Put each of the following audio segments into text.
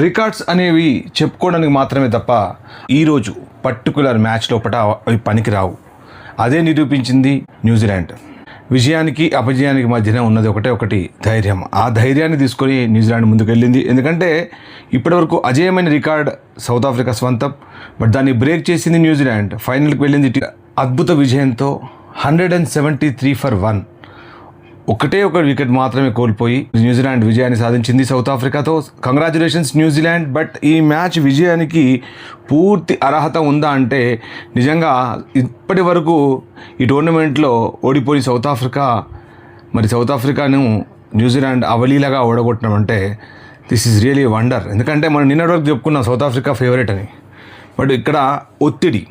Records అనేవి చెప్పుకోవడానికి మాత్రమే తప్ప ఈరోజు పర్టికులర్ మ్యాచ్ లోపల అవి పనికిరావు. అదే నిరూపించింది న్యూజిలాండ్. విజయానికి అపజయానికి మధ్యన ఉన్నది ఒకటి ధైర్యం. ఆ ధైర్యాన్ని తీసుకొని న్యూజిలాండ్ ముందుకెళ్ళింది. ఎందుకంటే ఇప్పటివరకు అజేయమైన రికార్డ్ సౌత్ ఆఫ్రికా స్వంతం, బట్ దాన్ని బ్రేక్ చేసింది న్యూజిలాండ్. ఫైనల్కి వెళ్ళింది అద్భుత విజయంతో 173 for 1. ఒకటే ఒక వికెట్ మాత్రమే కోల్పోయి న్యూజిలాండ్ విజయాన్ని సాధించింది సౌత్ ఆఫ్రికాతో. Congratulations New Zealand. బట్ ఈ మ్యాచ్ విజయానికి పూర్తి అర్హత ఉందా అంటే నిజంగా ఇప్పటి వరకు ఈ టోర్నమెంట్లో ఓడిపోయి సౌత్ ఆఫ్రికాను న్యూజిలాండ్ అవలీలగా ఓడగొట్టడం అంటే దిస్ ఈజ్ రియలీ వండర్. ఎందుకంటే మనం నిన్నటి వరకు చెప్పుకున్నాం సౌత్ ఆఫ్రికా ఫేవరెట్ అని. బట్ ఇక్కడ ఒత్తిడి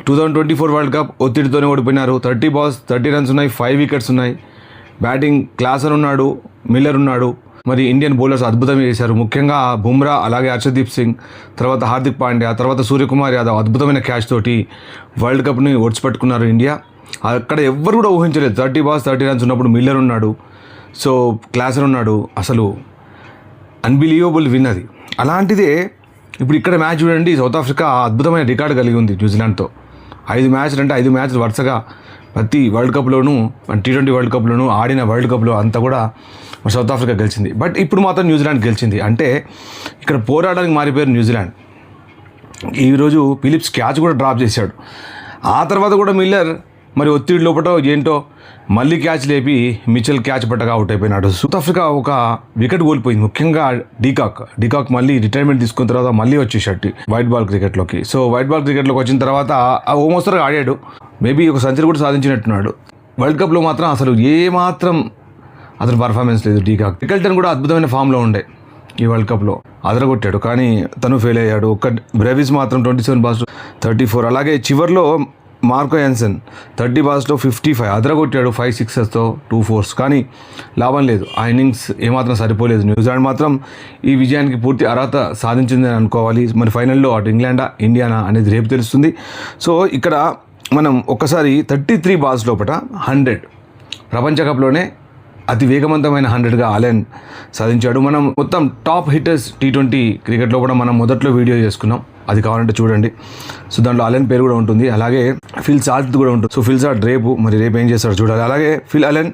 2024 వరల్డ్ కప్ ఒత్తిడితోనే ఓడిపోయినారు. 30 balls 30 runs ఉన్నాయి, 5 wickets ఉన్నాయి. బ్యాటింగ్ క్లాసర్ ఉన్నాడు, మిల్లర్ ఉన్నాడు. మరి ఇండియన్ బౌలర్స్ అద్భుతంగా చేశారు. ముఖ్యంగా బుమ్రా, అలాగే హర్షదీప్ సింగ్, తర్వాత హార్దిక్ పాండ్యా, తర్వాత సూర్యకుమార్ యాదవ్ అద్భుతమైన క్యాచ్ తోటి వరల్డ్ కప్ని ఒడిచిపెట్టుకున్నారు ఇండియా. అక్కడ ఎవ్వరు కూడా ఊహించలేదు 30 balls 30 runs ఉన్నప్పుడు మిల్లర్ ఉన్నాడు, సో క్లాసర్ ఉన్నాడు. అసలు అన్బిలీవబుల్ విన్ అది. అలాంటిదే ఇప్పుడు ఇక్కడ మ్యాచ్ చూడండి, సౌత్ ఆఫ్రికా అద్భుతమైన రికార్డు కలిగి ఉంది న్యూజిలాండ్తో. 5 మ్యాచ్లు అంటే 5 మ్యాచ్లు వరుసగా ప్రతి వరల్డ్ కప్లోనూ, T20 వరల్డ్ కప్లోనూ ఆడిన వరల్డ్ కప్లో అంతా కూడా సౌత్ ఆఫ్రికా గెలిచింది. బట్ ఇప్పుడు మాత్రం న్యూజిలాండ్ గెలిచింది. అంటే ఇక్కడ పోరాడడానికి మారిపోయారు న్యూజిలాండ్. ఈరోజు ఫిలిప్స్ క్యాచ్ కూడా డ్రాప్ చేశాడు. ఆ తర్వాత కూడా మిల్లర్ మరి ఒత్తిడి లోపల ఏంటో మళ్ళీ క్యాచ్ లేపి మిచెల్ క్యాచ్ పట్టగా అవుట్ అయిపోయినాడు. సౌత్ ఆఫ్రికా ఒక వికెట్ కోల్పోయింది. ముఖ్యంగా డీకాక్ మళ్ళీ రిటైర్మెంట్ తీసుకున్న తర్వాత మళ్ళీ వచ్చేసాడు వైట్ బాల్ క్రికెట్లోకి. సో వైట్ బాల్ క్రికెట్లోకి వచ్చిన తర్వాత ఓమోస్తరుగా ఆడాడు. మేబీ ఒక సెంచరీ కూడా సాధించినట్టున్నాడు. వరల్డ్ కప్లో మాత్రం అసలు ఏమాత్రం అతను పర్ఫార్మెన్స్ లేదు. మికెల్టన్ కూడా అద్భుతమైన ఫామ్లో ఉండే ఈ వరల్డ్ కప్లో అదరగొట్టాడు, కానీ తను ఫెయిల్ అయ్యాడు. బ్రెవిస్ మాత్రం 27 balls 34. అలాగే చివర్లో Marco Jansen 30 balls 55 అదరగొట్టాడు, 5 sixes 2 4s. కానీ లాభం లేదు, ఆ ఇన్నింగ్స్ ఏమాత్రం సరిపోలేదు. న్యూజిలాండ్ మాత్రం ఈ విజయానికి పూర్తి అర్హత సాధించిందని అనుకోవాలి. మరి ఫైనల్లో అటు ఇంగ్లాండా ఇండియానా అనేది రేపు తెలుస్తుంది. సో ఇక్కడ మనం ఒక్కసారి 33 balls లోపల 100 ప్రపంచ కప్లోనే అతి వేగవంతమైన 100గా అలెన్ సాధించాడు. మనం మొత్తం టాప్ హిట్టర్స్ T20 క్రికెట్లో కూడా మనం మొదట్లో వీడియో చేసుకున్నాం, అది కావాలంటే చూడండి. సో దాంట్లో అలెన్ పేరు కూడా ఉంటుంది, అలాగే ఫిల్ సాల్ట్ కూడా ఉంటుంది. సో ఫిల్ సాల్ట్ రేపు ఏం చేస్తాడో చూడాలి. అలాగే ఫిల్ అలెన్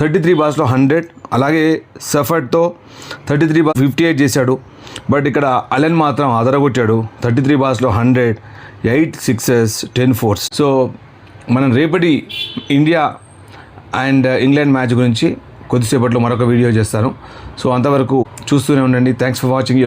33 balls 100, అలాగే సఫర్డ్తో 33 balls 58 చేశాడు. బట్ ఇక్కడ అలెన్ మాత్రం అదరగొట్టాడు, 33 balls 100, 8 sixes 10 4s. సో మనం రేపటి ఇండియా అండ్ ఇంగ్లాండ్ మ్యాచ్ గురించి కొద్దిసేపట్లో మరొక వీడియో చేస్తాను. సో అంతవరకు చూస్తూనే ఉండండి. Thanks for watching.